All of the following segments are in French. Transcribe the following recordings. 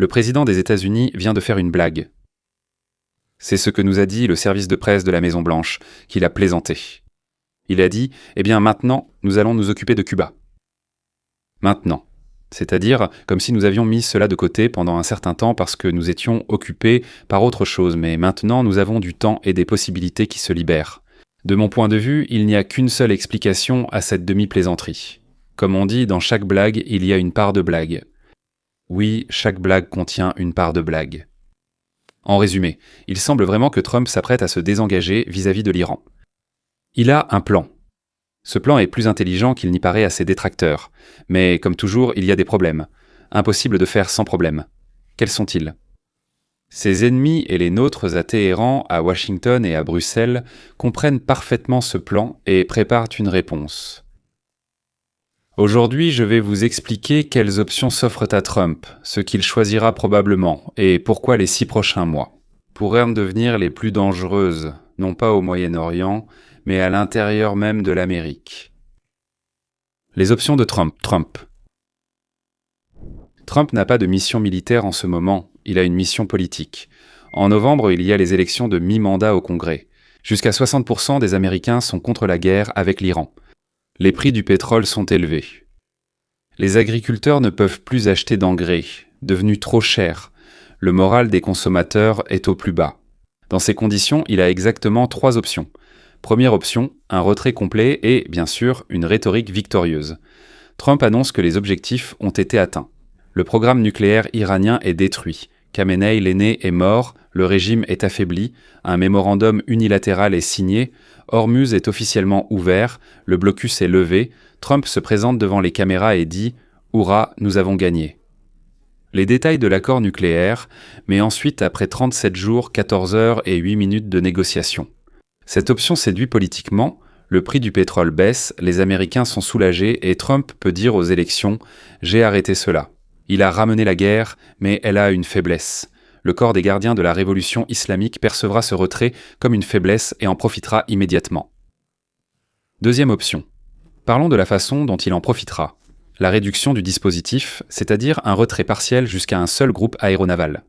Le président des États-Unis vient de faire une blague. C'est ce que nous a dit le service de presse de la Maison-Blanche, qu'il a plaisanté. Il a dit « Eh bien maintenant, nous allons nous occuper de Cuba. » Maintenant. C'est-à-dire comme si nous avions mis cela de côté pendant un certain temps parce que nous étions occupés par autre chose, mais maintenant nous avons du temps et des possibilités qui se libèrent. De mon point de vue, il n'y a qu'une seule explication à cette demi-plaisanterie. Comme on dit, dans chaque blague, il y a une part de blague. Oui, chaque blague contient une part de blague. En résumé, il semble vraiment que Trump s'apprête à se désengager vis-à-vis de l'Iran. Il a un plan. Ce plan est plus intelligent qu'il n'y paraît à ses détracteurs. Mais comme toujours, il y a des problèmes. Impossible de faire sans problème. Quels sont-ils ? Ses ennemis et les nôtres à Téhéran, à Washington et à Bruxelles comprennent parfaitement ce plan et préparent une réponse. Aujourd'hui, je vais vous expliquer quelles options s'offrent à Trump, ce qu'il choisira probablement, et pourquoi les 6 prochains mois pourraient devenir les plus dangereuses, non pas au Moyen-Orient, mais à l'intérieur même de l'Amérique. Les options de Trump. Trump n'a pas de mission militaire en ce moment, il a une mission politique. En novembre, il y a les élections de mi-mandat au Congrès. Jusqu'à 60% des Américains sont contre la guerre avec l'Iran. Les prix du pétrole sont élevés. Les agriculteurs ne peuvent plus acheter d'engrais, devenus trop chers. Le moral des consommateurs est au plus bas. Dans ces conditions, il a exactement 3 options. Première option, un retrait complet et, bien sûr, une rhétorique victorieuse. Trump annonce que les objectifs ont été atteints. Le programme nucléaire iranien est détruit. Khamenei l'aîné est mort, le régime est affaibli, un mémorandum unilatéral est signé, Hormuz est officiellement ouvert, le blocus est levé, Trump se présente devant les caméras et dit « Hourra, nous avons gagné ». Les détails de l'accord nucléaire, mais ensuite après 37 jours, 14 heures et 8 minutes de négociation. Cette option séduit politiquement, le prix du pétrole baisse, les Américains sont soulagés et Trump peut dire aux élections « J'ai arrêté cela ». Il a ramené la guerre, mais elle a une faiblesse. Le corps des gardiens de la révolution islamique percevra ce retrait comme une faiblesse et en profitera immédiatement. Deuxième option. Parlons de la façon dont il en profitera. La réduction du dispositif, c'est-à-dire un retrait partiel jusqu'à un seul groupe aéronaval.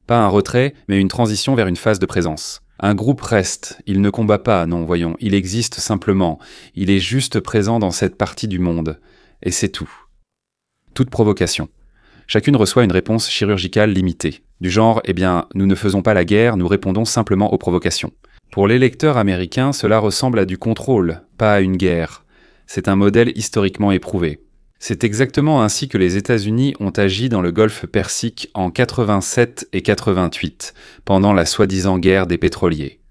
Pas un retrait, mais une transition vers une phase de présence. Un groupe reste, il ne combat pas, non, voyons, il existe simplement, il est juste présent dans cette partie du monde. Et c'est tout. Toute provocation. Chacune reçoit une réponse chirurgicale limitée. Du genre, eh bien, nous ne faisons pas la guerre, nous répondons simplement aux provocations. Pour l'électeur américain, cela ressemble à du contrôle, pas à une guerre. C'est un modèle historiquement éprouvé. C'est exactement ainsi que les États-Unis ont agi dans le Golfe Persique en 87 et 88, pendant la soi-disant guerre des pétroliers.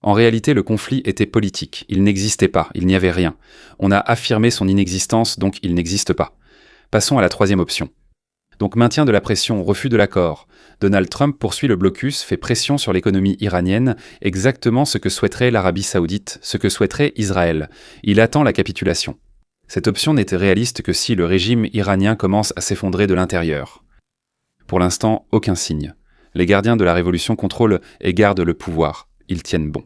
En réalité, le conflit était politique, il n'existait pas, il n'y avait rien. On a affirmé son inexistence, donc il n'existe pas. Passons à la troisième option. Donc maintien de la pression, refus de l'accord. Donald Trump poursuit le blocus, fait pression sur l'économie iranienne, exactement ce que souhaiterait l'Arabie Saoudite, ce que souhaiterait Israël. Il attend la capitulation. Cette option n'était réaliste que si le régime iranien commence à s'effondrer de l'intérieur. Pour l'instant, aucun signe. Les gardiens de la révolution contrôlent et gardent le pouvoir. Ils tiennent bon.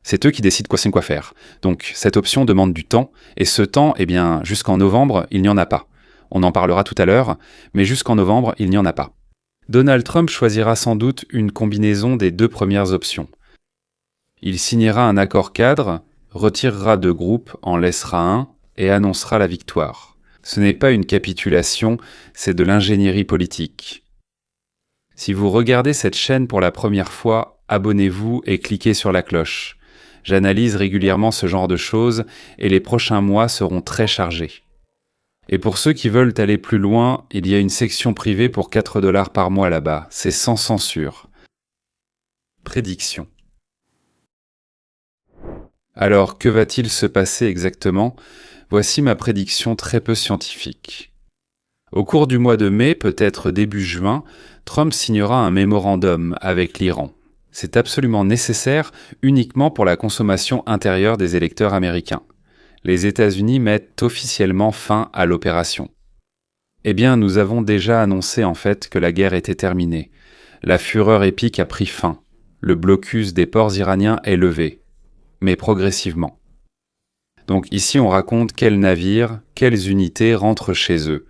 C'est eux qui décident quoi faire. Donc cette option demande du temps, et ce temps, eh bien, jusqu'en novembre, il n'y en a pas. On en parlera tout à l'heure, mais jusqu'en novembre, il n'y en a pas. Donald Trump choisira sans doute une combinaison des 2 premières options. Il signera un accord cadre, retirera 2 groupes, en laissera un, et annoncera la victoire. Ce n'est pas une capitulation, c'est de l'ingénierie politique. Si vous regardez cette chaîne pour la première fois, abonnez-vous et cliquez sur la cloche. J'analyse régulièrement ce genre de choses, et les prochains mois seront très chargés. Et pour ceux qui veulent aller plus loin, il y a une section privée pour 4 $ par mois là-bas. C'est sans censure. Prédiction. Alors, que va-t-il se passer exactement ? Voici ma prédiction très peu scientifique. Au cours du mois de mai, peut-être début juin, Trump signera un mémorandum avec l'Iran. C'est absolument nécessaire uniquement pour la consommation intérieure des électeurs américains. Les États-Unis mettent officiellement fin à l'opération. Eh bien, nous avons déjà annoncé en fait que la guerre était terminée. La fureur épique a pris fin. Le blocus des ports iraniens est levé, mais progressivement. Donc ici, on raconte quels navires, quelles unités rentrent chez eux.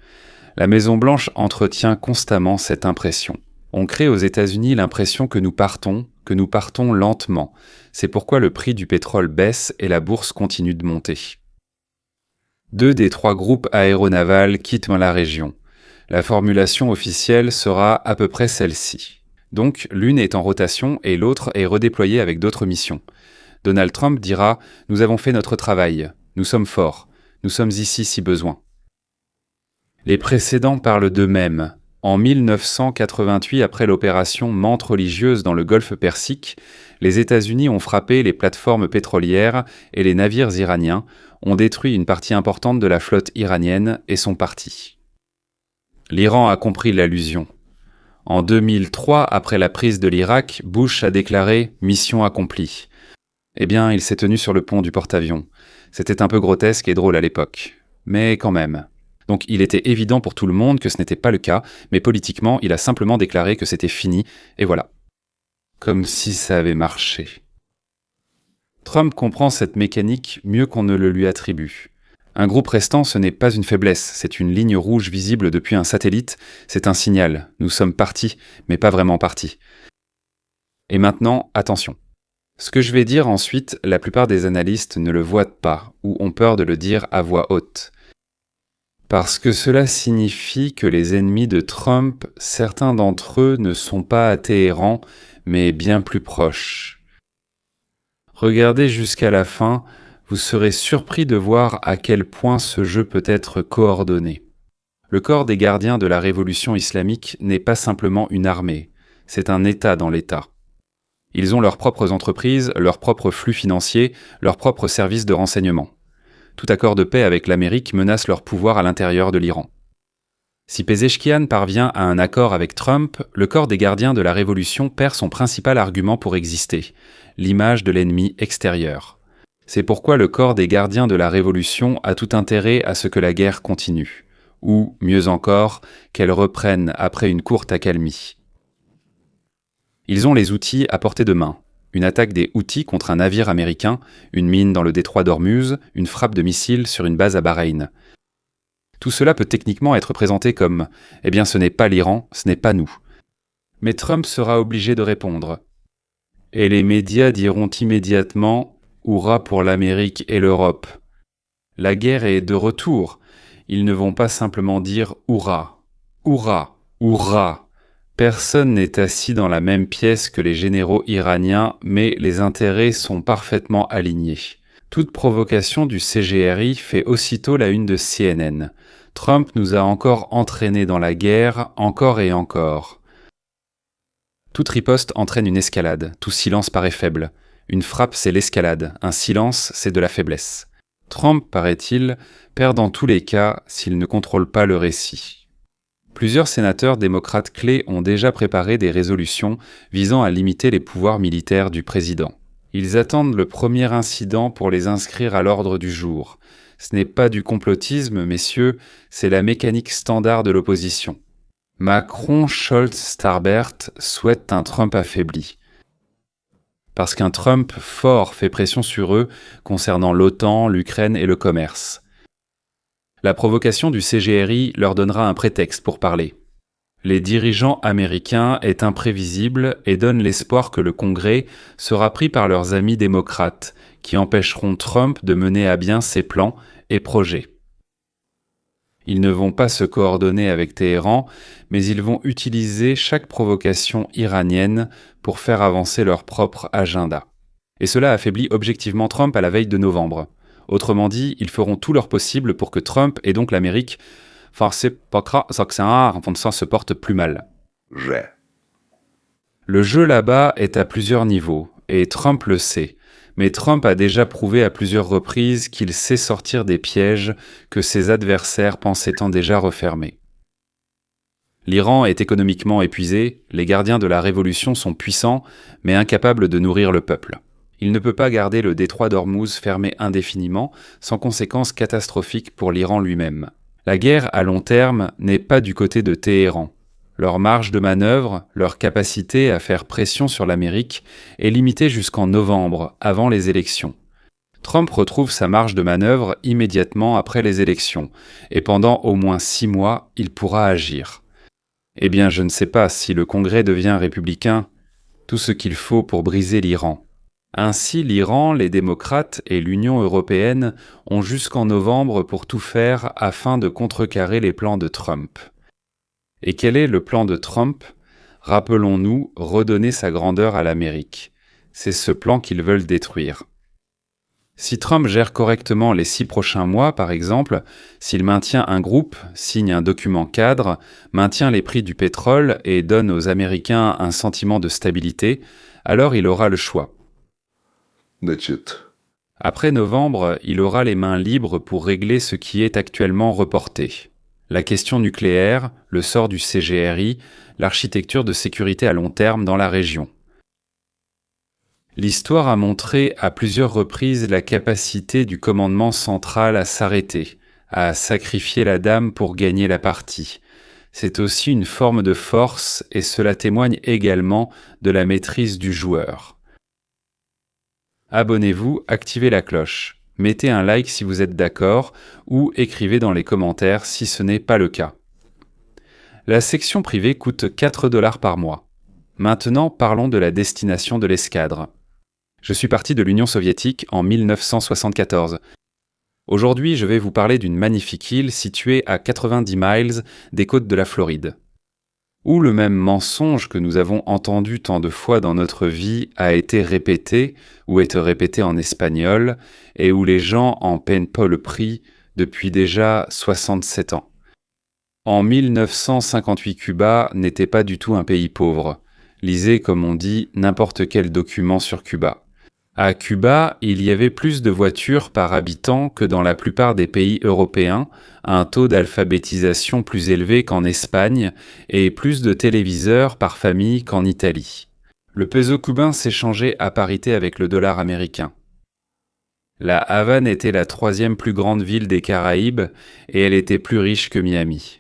La Maison-Blanche entretient constamment cette impression. On crée aux États-Unis l'impression que nous partons lentement. C'est pourquoi le prix du pétrole baisse et la bourse continue de monter. 2 des 3 groupes aéronavals quittent la région. La formulation officielle sera à peu près celle-ci. Donc, l'une est en rotation et l'autre est redéployée avec d'autres missions. Donald Trump dira « Nous avons fait notre travail, nous sommes forts, nous sommes ici si besoin ». Les précédents parlent d'eux-mêmes. En 1988, après l'opération Mante religieuse dans le golfe Persique, les États-Unis ont frappé les plateformes pétrolières et les navires iraniens ont détruit une partie importante de la flotte iranienne et sont partis. L'Iran a compris l'allusion. En 2003, après la prise de l'Irak, Bush a déclaré « Mission accomplie ». Eh bien, il s'est tenu sur le pont du porte-avions. C'était un peu grotesque et drôle à l'époque. Mais quand même. Donc il était évident pour tout le monde que ce n'était pas le cas, mais politiquement, il a simplement déclaré que c'était fini, et voilà. Comme si ça avait marché. Trump comprend cette mécanique mieux qu'on ne le lui attribue. Un groupe restant, ce n'est pas une faiblesse, c'est une ligne rouge visible depuis un satellite, c'est un signal. Nous sommes partis, mais pas vraiment partis. Et maintenant, attention. Ce que je vais dire ensuite, la plupart des analystes ne le voient pas, ou ont peur de le dire à voix haute. Parce que cela signifie que les ennemis de Trump, certains d'entre eux ne sont pas à Téhéran, mais bien plus proches. Regardez jusqu'à la fin, vous serez surpris de voir à quel point ce jeu peut être coordonné. Le corps des gardiens de la révolution islamique n'est pas simplement une armée, c'est un État dans l'État. Ils ont leurs propres entreprises, leurs propres flux financiers, leurs propres services de renseignement. Tout accord de paix avec l'Amérique menace leur pouvoir à l'intérieur de l'Iran. Si Pezeshkian parvient à un accord avec Trump, le corps des gardiens de la révolution perd son principal argument pour exister, l'image de l'ennemi extérieur. C'est pourquoi le corps des gardiens de la révolution a tout intérêt à ce que la guerre continue, ou, mieux encore, qu'elle reprenne après une courte accalmie. Ils ont les outils à portée de main. Une attaque des Houthis contre un navire américain, une mine dans le détroit d'Ormuz, une frappe de missiles sur une base à Bahreïn. Tout cela peut techniquement être présenté comme « Eh bien ce n'est pas l'Iran, ce n'est pas nous ». Mais Trump sera obligé de répondre. Et les médias diront immédiatement « Hourra pour l'Amérique et l'Europe ». La guerre est de retour. Ils ne vont pas simplement dire « Hourra, hourra, hourra ». Personne n'est assis dans la même pièce que les généraux iraniens, mais les intérêts sont parfaitement alignés. Toute provocation du CGRI fait aussitôt la une de CNN. Trump nous a encore entraînés dans la guerre, encore et encore. Toute riposte entraîne une escalade, tout silence paraît faible. Une frappe, c'est l'escalade, un silence, c'est de la faiblesse. Trump, paraît-il, perd dans tous les cas s'il ne contrôle pas le récit. Plusieurs sénateurs démocrates clés ont déjà préparé des résolutions visant à limiter les pouvoirs militaires du président. Ils attendent le premier incident pour les inscrire à l'ordre du jour. Ce n'est pas du complotisme, messieurs, c'est la mécanique standard de l'opposition. Macron, Scholz, Starbert souhaitent un Trump affaibli. Parce qu'un Trump fort fait pression sur eux concernant l'OTAN, l'Ukraine et le commerce. La provocation du CGRI leur donnera un prétexte pour parler. Les dirigeants américains est imprévisible et donnent l'espoir que le Congrès sera pris par leurs amis démocrates, qui empêcheront Trump de mener à bien ses plans et projets. Ils ne vont pas se coordonner avec Téhéran, mais ils vont utiliser chaque provocation iranienne pour faire avancer leur propre agenda. Et cela affaiblit objectivement Trump à la veille de novembre. Autrement dit, ils feront tout leur possible pour que Trump et donc l'Amérique se portent plus mal. Le jeu là-bas est à plusieurs niveaux, et Trump le sait. Mais Trump a déjà prouvé à plusieurs reprises qu'il sait sortir des pièges que ses adversaires pensaient tant déjà refermés. L'Iran est économiquement épuisé, les gardiens de la révolution sont puissants, mais incapables de nourrir le peuple. Il ne peut pas garder le détroit d'Ormuz fermé indéfiniment, sans conséquences catastrophiques pour l'Iran lui-même. La guerre à long terme n'est pas du côté de Téhéran. Leur marge de manœuvre, leur capacité à faire pression sur l'Amérique est limitée jusqu'en novembre, avant les élections. Trump retrouve sa marge de manœuvre immédiatement après les élections, et pendant au moins 6 mois, il pourra agir. Eh bien, je ne sais pas si le Congrès devient républicain, tout ce qu'il faut pour briser l'Iran. Ainsi, l'Iran, les démocrates et l'Union européenne ont jusqu'en novembre pour tout faire afin de contrecarrer les plans de Trump. Et quel est le plan de Trump ? Rappelons-nous, redonner sa grandeur à l'Amérique. C'est ce plan qu'ils veulent détruire. Si Trump gère correctement les 6 prochains mois, par exemple, s'il maintient un groupe, signe un document cadre, maintient les prix du pétrole et donne aux Américains un sentiment de stabilité, alors il aura le choix. Après novembre, il aura les mains libres pour régler ce qui est actuellement reporté. La question nucléaire, le sort du CGRI, l'architecture de sécurité à long terme dans la région. L'histoire a montré à plusieurs reprises la capacité du commandement central à s'arrêter, à sacrifier la dame pour gagner la partie. C'est aussi une forme de force et cela témoigne également de la maîtrise du joueur. Abonnez-vous, activez la cloche, mettez un like si vous êtes d'accord ou écrivez dans les commentaires si ce n'est pas le cas. La section privée coûte 4 $ par mois. Maintenant, parlons de la destination de l'escadre. Je suis parti de l'Union soviétique en 1974. Aujourd'hui, je vais vous parler d'une magnifique île située à 90 miles des côtes de la Floride, où le même mensonge que nous avons entendu tant de fois dans notre vie a été répété, ou est répété en espagnol, et où les gens en paient pas le prix depuis déjà 67 ans. En 1958, Cuba n'était pas du tout un pays pauvre. Lisez, comme on dit, n'importe quel document sur Cuba. À Cuba, il y avait plus de voitures par habitant que dans la plupart des pays européens, un taux d'alphabétisation plus élevé qu'en Espagne et plus de téléviseurs par famille qu'en Italie. Le peso cubain s'échangeait à parité avec le dollar américain. La Havane était la 3e plus grande ville des Caraïbes et elle était plus riche que Miami.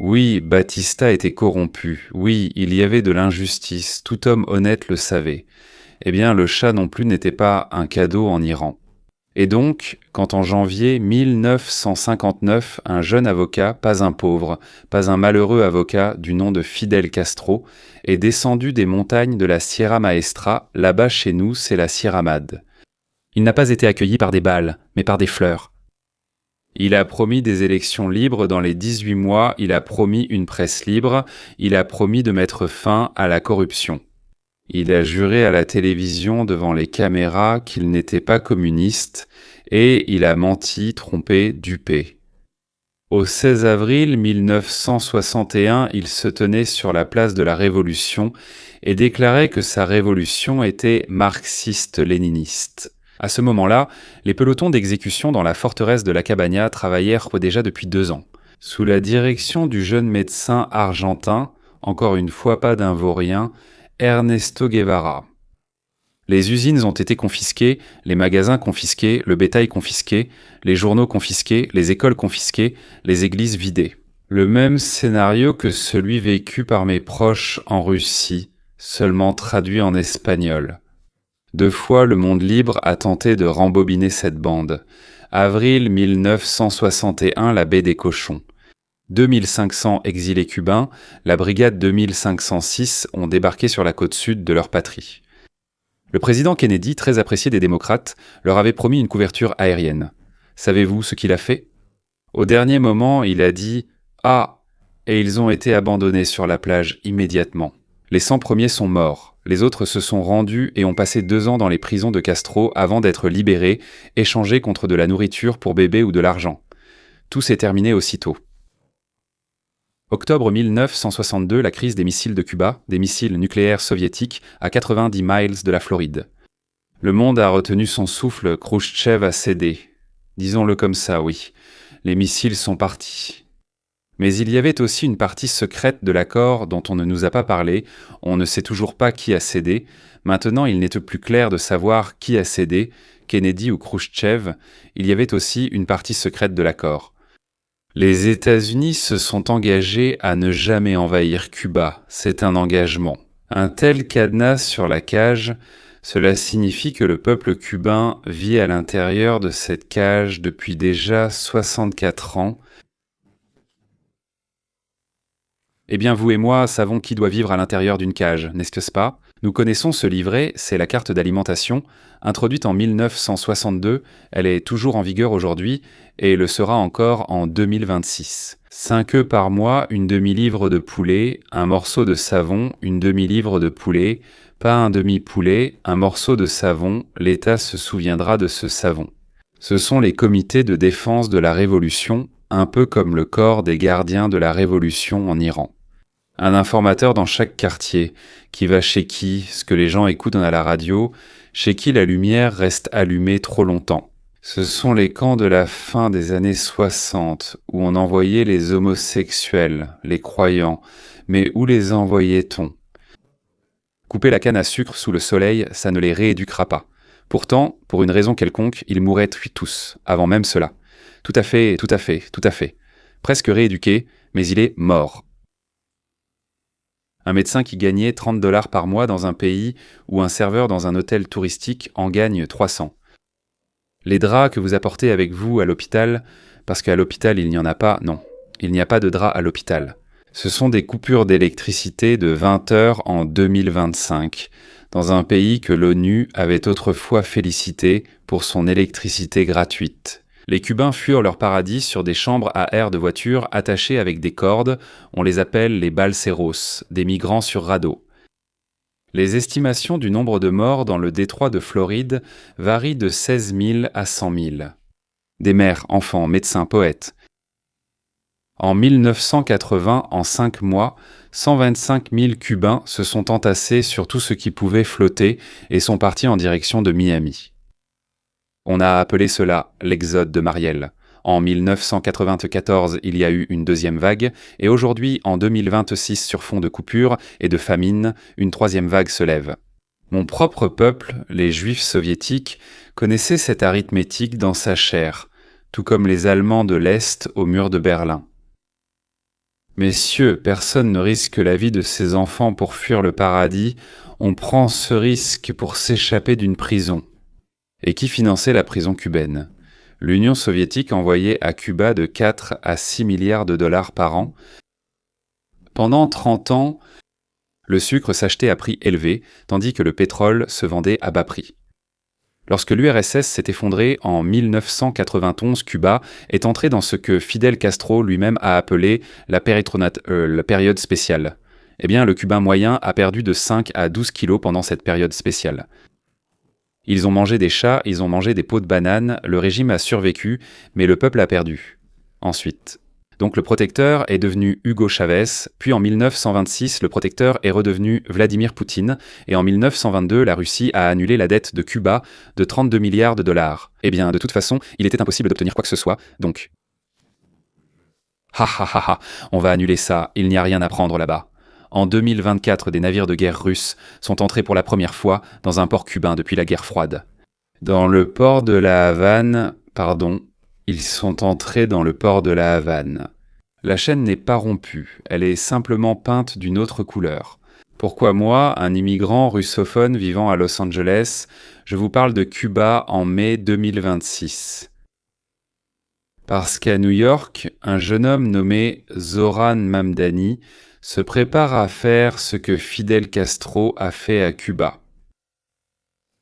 Oui, Batista était corrompu, oui, il y avait de l'injustice, tout homme honnête le savait. Eh bien, le chat non plus n'était pas un cadeau en Iran. Et donc, quand en janvier 1959, un jeune avocat, pas un pauvre, pas un malheureux avocat du nom de Fidel Castro, est descendu des montagnes de la Sierra Maestra, là-bas chez nous, c'est la Sierra Madre. Il n'a pas été accueilli par des balles, mais par des fleurs. Il a promis des élections libres dans les 18 mois, il a promis une presse libre, il a promis de mettre fin à la corruption. Il a juré à la télévision devant les caméras qu'il n'était pas communiste et il a menti, trompé, dupé. Au 16 avril 1961, il se tenait sur la place de la Révolution et déclarait que sa révolution était marxiste-léniniste. À ce moment-là, les pelotons d'exécution dans la forteresse de la Cabaña travaillèrent déjà depuis 2 ans. Sous la direction du jeune médecin argentin, encore une fois pas d'un vaurien, Ernesto Guevara. Les usines ont été confisquées, les magasins confisqués, le bétail confisqué, les journaux confisqués, les écoles confisquées, les églises vidées. Le même scénario que celui vécu par mes proches en Russie, seulement traduit en espagnol. 2 fois, le monde libre a tenté de rembobiner cette bande. Avril 1961, la baie des cochons. 2500 exilés cubains, la brigade 2506 ont débarqué sur la côte sud de leur patrie. Le président Kennedy, très apprécié des démocrates, leur avait promis une couverture aérienne. Savez-vous ce qu'il a fait ? Au dernier moment, il a dit « Ah !» et ils ont été abandonnés sur la plage immédiatement. Les 100 premiers sont morts, les autres se sont rendus et ont passé 2 ans dans les prisons de Castro avant d'être libérés, échangés contre de la nourriture pour bébés ou de l'argent. Tout s'est terminé aussitôt. Octobre 1962, la crise des missiles de Cuba, des missiles nucléaires soviétiques à 90 miles de la Floride. Le monde a retenu son souffle, Khrouchtchev a cédé. Disons-le comme ça, oui. Les missiles sont partis. Mais il y avait aussi une partie secrète de l'accord dont on ne nous a pas parlé, on ne sait toujours pas qui a cédé. Maintenant, il n'est plus clair de savoir qui a cédé, Kennedy ou Khrouchtchev. Il y avait aussi une partie secrète de l'accord. Les États-Unis se sont engagés à ne jamais envahir Cuba, c'est un engagement. Un tel cadenas sur la cage, Cela signifie que le peuple cubain vit à l'intérieur de cette cage depuis déjà 64 ans. Eh bien, vous et moi savons qui doit vivre à l'intérieur d'une cage, n'est-ce pas? Nous connaissons ce livret, c'est la carte d'alimentation. Introduite en 1962, elle est toujours en vigueur aujourd'hui et le sera encore en 2026. 5 œufs par mois, une demi-livre de poulet, un morceau de savon, une demi-livre de poulet, pas un demi-poulet, un morceau de savon, l'État se souviendra de ce savon. Ce sont les comités de défense de la Révolution, un peu comme le corps des gardiens de la Révolution en Iran. Un informateur dans chaque quartier, qui va chez qui, ce que les gens écoutent à la radio, chez qui la lumière reste allumée trop longtemps. Ce sont les camps de la fin des années 60, où on envoyait les homosexuels, les croyants, mais où les envoyait-on? Couper la canne à sucre sous le soleil, ça ne les rééduquera pas. Pourtant, pour une raison quelconque, ils mouraient tous, avant même cela. Tout à fait. Presque rééduqué, mais il est mort. Un médecin qui gagnait 30 $ par mois dans un pays où un serveur dans un hôtel touristique en gagne 300. Les draps que vous apportez avec vous à l'hôpital, parce qu'à l'hôpital il n'y en a pas, non, il n'y a pas de draps à l'hôpital. Ce sont des coupures d'électricité de 20 heures en 2025, dans un pays que l'ONU avait autrefois félicité pour son électricité gratuite. Les Cubains fuirent leur paradis sur des chambres à air de voiture attachées avec des cordes, on les appelle les balseros, des migrants sur radeau. Les estimations du nombre de morts dans le détroit de Floride varient de 16 000 à 100 000. Des mères, enfants, médecins, poètes. En 1980, en 5 mois, 125 000 Cubains se sont entassés sur tout ce qui pouvait flotter et sont partis en direction de Miami. On a appelé cela l'exode de Mariel. En 1994, il y a eu une deuxième vague, et aujourd'hui, en 2026, sur fond de coupure et de famine, une troisième vague se lève. Mon propre peuple, les Juifs soviétiques, connaissait cette arithmétique dans sa chair, tout comme les Allemands de l'Est au mur de Berlin. Messieurs, personne ne risque la vie de ses enfants pour fuir le paradis, on prend ce risque pour s'échapper d'une prison. Et qui finançait la prison cubaine? L'Union soviétique envoyait à Cuba de 4 à 6 milliards de dollars par an. Pendant 30 ans, le sucre s'achetait à prix élevé, tandis que le pétrole se vendait à bas prix. Lorsque l'URSS s'est effondrée en 1991, Cuba est entré dans ce que Fidel Castro lui-même a appelé la période spéciale. Eh bien, le Cubain moyen a perdu de 5 à 12 kilos pendant cette période spéciale. Ils ont mangé des chats, ils ont mangé des peaux de bananes, le régime a survécu, mais le peuple a perdu. Ensuite. Donc le protecteur est devenu Hugo Chavez, puis en 1926, le protecteur est redevenu Vladimir Poutine, et en 1922, la Russie a annulé la dette de Cuba de 32 milliards de dollars. Eh bien, de toute façon, il était impossible d'obtenir quoi que ce soit, donc... On va annuler ça, il n'y a rien à prendre là-bas. En 2024, des navires de guerre russes sont entrés pour la première fois dans un port cubain depuis la guerre froide. Ils sont entrés dans le port de la Havane. La chaîne n'est pas rompue, elle est simplement peinte d'une autre couleur. Pourquoi moi, un immigrant russophone vivant à Los Angeles, je vous parle de Cuba en mai 2026? Parce qu'à New York, un jeune homme nommé Zoran Mamdani se prépare à faire ce que Fidel Castro a fait à Cuba.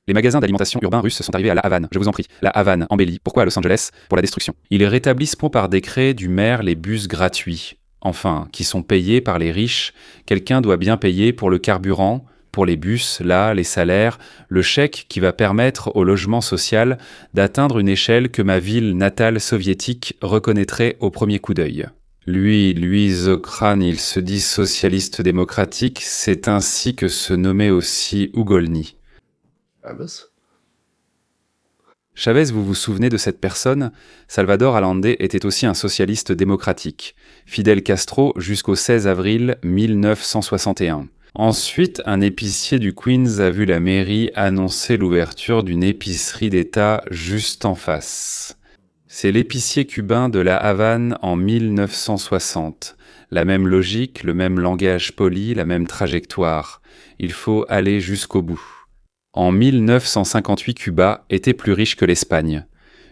Les magasins d'alimentation urbains russes sont arrivés à La Havane, je vous en prie. La Havane, embellie. Pourquoi à Los Angeles? Pour la destruction. Ils rétablissent par décret du maire les bus gratuits. Enfin, qui sont payés par les riches. Quelqu'un doit bien payer pour le carburant, pour les bus, là, les salaires, le chèque qui va permettre au logement social d'atteindre une échelle que ma ville natale soviétique reconnaîtrait au premier coup d'œil. Lui, Zokran, il se dit socialiste démocratique, c'est ainsi que se nommait aussi Ugolny. Chavez, vous vous souvenez de cette personne? Salvador Allende était aussi un socialiste démocratique. Fidel Castro jusqu'au 16 avril 1961. Ensuite, un épicier du Queens a vu la mairie annoncer l'ouverture d'une épicerie d'État juste en face. C'est l'épicier cubain de la Havane en 1960. La même logique, le même langage poli, la même trajectoire. Il faut aller jusqu'au bout. En 1958, Cuba était plus riche que l'Espagne.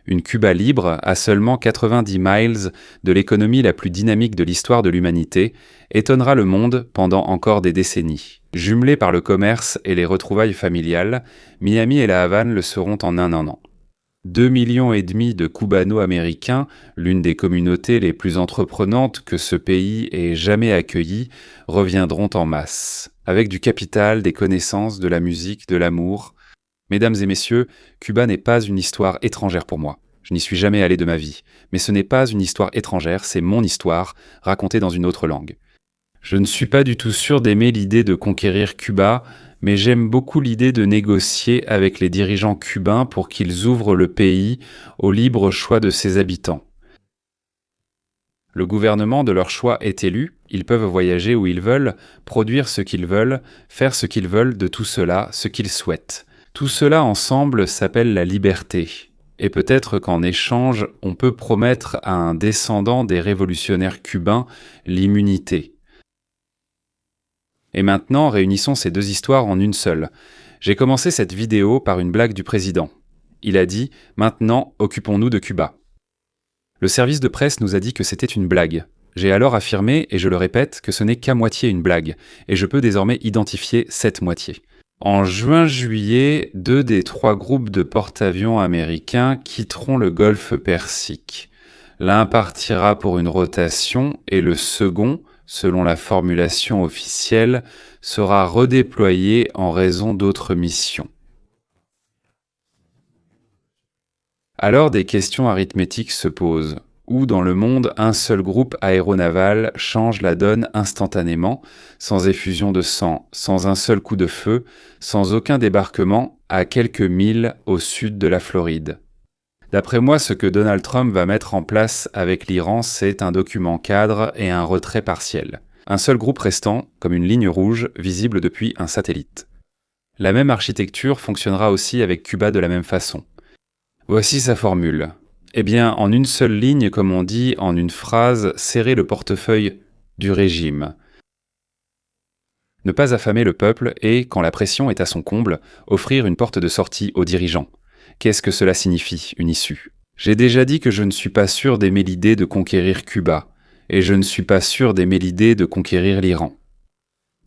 Une Cuba libre, à seulement 90 miles de l'économie la plus dynamique de l'histoire de l'humanité, étonnera le monde pendant encore des décennies. Jumelés par le commerce et les retrouvailles familiales, Miami et la Havane le seront en un an. 2,5 millions de Cubano-Américains, l'une des communautés les plus entreprenantes que ce pays ait jamais accueillies, reviendront en masse, avec du capital, des connaissances, de la musique, de l'amour. Mesdames et messieurs, Cuba n'est pas une histoire étrangère pour moi. Je n'y suis jamais allé de ma vie. Mais ce n'est pas une histoire étrangère, c'est mon histoire, racontée dans une autre langue. Je ne suis pas du tout sûr d'aimer l'idée de conquérir Cuba, mais j'aime beaucoup l'idée de négocier avec les dirigeants cubains pour qu'ils ouvrent le pays au libre choix de ses habitants. Le gouvernement de leur choix est élu, ils peuvent voyager où ils veulent, produire ce qu'ils veulent, faire ce qu'ils veulent de tout cela, ce qu'ils souhaitent. Tout cela ensemble s'appelle la liberté. Et peut-être qu'en échange, on peut promettre à un descendant des révolutionnaires cubains l'immunité. Et maintenant, réunissons ces deux histoires en une seule. J'ai commencé cette vidéo par une blague du président. Il a dit « Maintenant, occupons-nous de Cuba ». Le service de presse nous a dit que c'était une blague. J'ai alors affirmé, et je le répète, que ce n'est qu'à moitié une blague, et je peux désormais identifier cette moitié. En juin-juillet, 2 des 3 groupes de porte-avions américains quitteront le golfe Persique. L'un partira pour une rotation, et le second, selon la formulation officielle, sera redéployé en raison d'autres missions. Alors des questions arithmétiques se posent. Où dans le monde un seul groupe aéronaval change la donne instantanément, sans effusion de sang, sans un seul coup de feu, sans aucun débarquement, à quelques milles au sud de la Floride. D'après moi, ce que Donald Trump va mettre en place avec l'Iran, c'est un document cadre et un retrait partiel. Un seul groupe restant, comme une ligne rouge, visible depuis un satellite. La même architecture fonctionnera aussi avec Cuba de la même façon. Voici sa formule. Eh bien, en une seule ligne, comme on dit, en une phrase, serrer le portefeuille du régime. Ne pas affamer le peuple et, quand la pression est à son comble, offrir une porte de sortie aux dirigeants. Qu'est-ce que cela signifie, une issue ? J'ai déjà dit que je ne suis pas sûr d'aimer l'idée de conquérir Cuba, et je ne suis pas sûr d'aimer l'idée de conquérir l'Iran.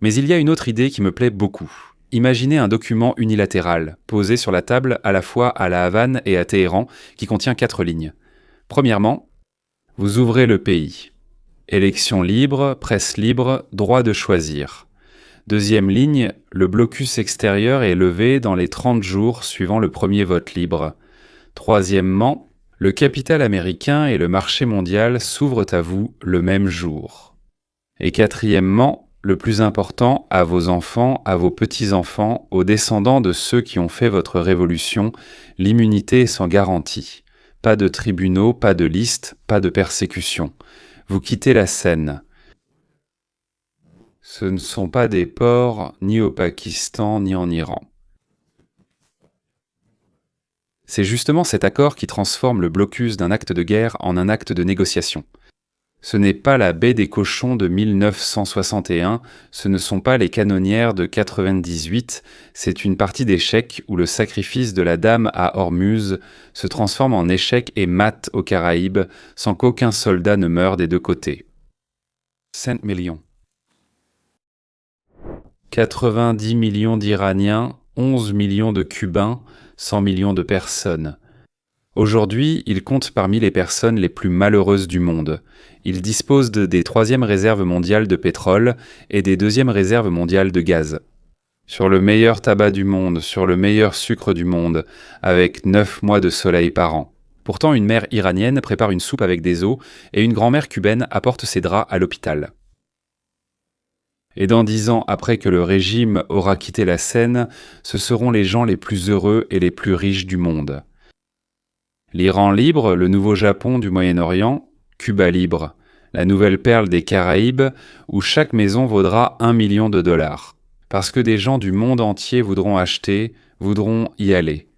Mais il y a une autre idée qui me plaît beaucoup. Imaginez un document unilatéral, posé sur la table à la fois à la Havane et à Téhéran, qui contient 4 lignes. Premièrement, vous ouvrez le pays. Élections libres, presse libre, droit de choisir. Deuxième ligne, le blocus extérieur est levé dans les 30 jours suivant le premier vote libre. Troisièmement, le capital américain et le marché mondial s'ouvrent à vous le même jour. Et quatrièmement, le plus important, à vos enfants, à vos petits-enfants, aux descendants de ceux qui ont fait votre révolution, l'immunité est sans garantie. Pas de tribunaux, pas de listes, pas de persécution. Vous quittez la scène. Ce ne sont pas des ports, ni au Pakistan, ni en Iran. C'est justement cet accord qui transforme le blocus d'un acte de guerre en un acte de négociation. Ce n'est pas la baie des cochons de 1961, ce ne sont pas les canonnières de 98, c'est une partie d'échec où le sacrifice de la dame à Ormuz se transforme en échec et mat aux Caraïbes sans qu'aucun soldat ne meure des deux côtés. 5 millions. 90 millions d'Iraniens, 11 millions de Cubains, 100 millions de personnes. Aujourd'hui, il compte parmi les personnes les plus malheureuses du monde. Il dispose des 3e réserves mondiales de pétrole et des 2e réserves mondiales de gaz. Sur le meilleur tabac du monde, sur le meilleur sucre du monde, avec 9 mois de soleil par an. Pourtant, une mère iranienne prépare une soupe avec des os et une grand-mère cubaine apporte ses draps à l'hôpital. Et dans 10 ans après que le régime aura quitté la scène, ce seront les gens les plus heureux et les plus riches du monde. L'Iran libre, le nouveau Japon du Moyen-Orient, Cuba libre, la nouvelle perle des Caraïbes, où chaque maison vaudra 1 million de dollars. Parce que des gens du monde entier voudront acheter, voudront y aller.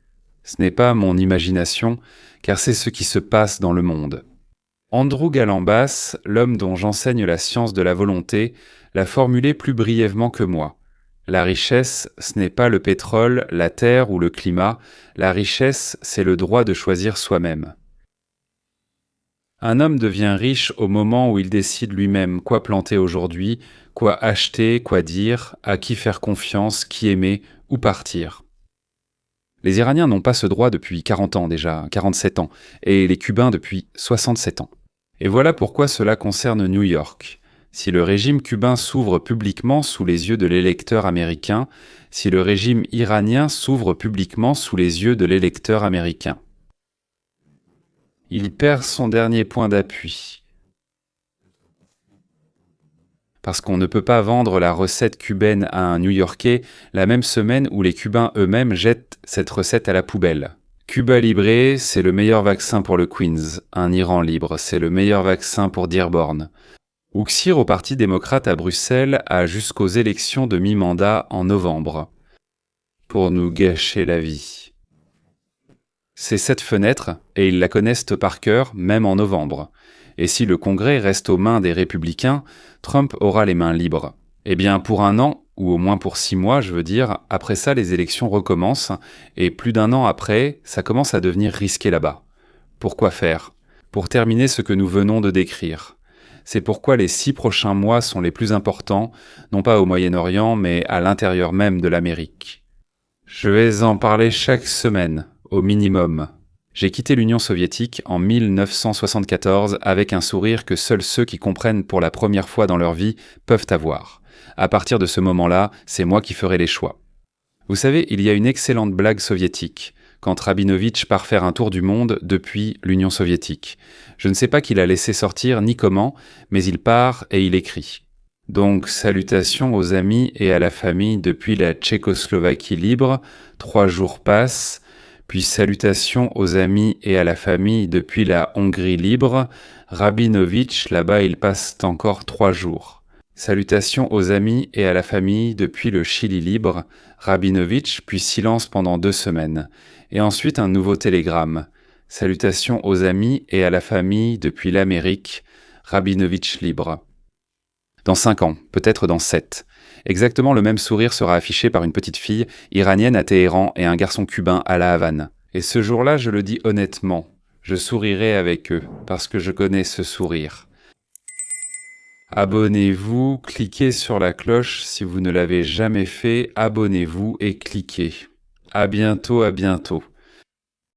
Ce n'est pas mon imagination, car c'est ce qui se passe dans le monde. Andrew Galambas, l'homme dont j'enseigne la science de la volonté, l'a formulé plus brièvement que moi. La richesse, ce n'est pas le pétrole, la terre ou le climat. La richesse, c'est le droit de choisir soi-même. Un homme devient riche au moment où il décide lui-même quoi planter aujourd'hui, quoi acheter, quoi dire, à qui faire confiance, qui aimer, où partir. Les Iraniens n'ont pas ce droit depuis 40 ans déjà, 47 ans, et les Cubains depuis 67 ans. Et voilà pourquoi cela concerne New York. Si le régime cubain s'ouvre publiquement sous les yeux de l'électeur américain, si le régime iranien s'ouvre publiquement sous les yeux de l'électeur américain. Il perd son dernier point d'appui. Parce qu'on ne peut pas vendre la recette cubaine à un New-Yorkais la même semaine où les Cubains eux-mêmes jettent cette recette à la poubelle. Cuba Libre, c'est le meilleur vaccin pour le Queens. Un Iran libre, c'est le meilleur vaccin pour Dearborn. Ouksir au Parti démocrate à Bruxelles a jusqu'aux élections de mi-mandat en novembre. Pour nous gâcher la vie. C'est cette fenêtre, et ils la connaissent par cœur, même en novembre. Et si le Congrès reste aux mains des républicains, Trump aura les mains libres. Eh bien, pour un an, ou au moins pour 6 mois, je veux dire, après ça, les élections recommencent, et plus d'un an après, ça commence à devenir risqué là-bas. Pourquoi faire ? Pour terminer ce que nous venons de décrire. C'est pourquoi les 6 prochains mois sont les plus importants, non pas au Moyen-Orient, mais à l'intérieur même de l'Amérique. Je vais en parler chaque semaine, au minimum. J'ai quitté l'Union soviétique en 1974 avec un sourire que seuls ceux qui comprennent pour la première fois dans leur vie peuvent avoir. À partir de ce moment-là, c'est moi qui ferai les choix. Vous savez, il y a une excellente blague soviétique, quand Rabinovitch part faire un tour du monde depuis l'Union soviétique. Je ne sais pas qui l'a laissé sortir ni comment, mais il part et il écrit. Donc, salutations aux amis et à la famille depuis la Tchécoslovaquie libre, 3 jours passent, puis salutations aux amis et à la famille depuis la Hongrie libre, Rabinovitch, là-bas il passe encore 3 jours. Salutations aux amis et à la famille depuis le Chili libre, Rabinovitch, puis silence pendant 2 semaines. Et ensuite un nouveau télégramme. Salutations aux amis et à la famille depuis l'Amérique, Rabinovitch libre. Dans 5 ans, peut-être dans 7. Exactement le même sourire sera affiché par une petite fille iranienne à Téhéran et un garçon cubain à La Havane. Et ce jour-là, je le dis honnêtement, je sourirai avec eux, parce que je connais ce sourire. Abonnez-vous, cliquez sur la cloche si vous ne l'avez jamais fait, abonnez-vous et cliquez. À bientôt, à bientôt.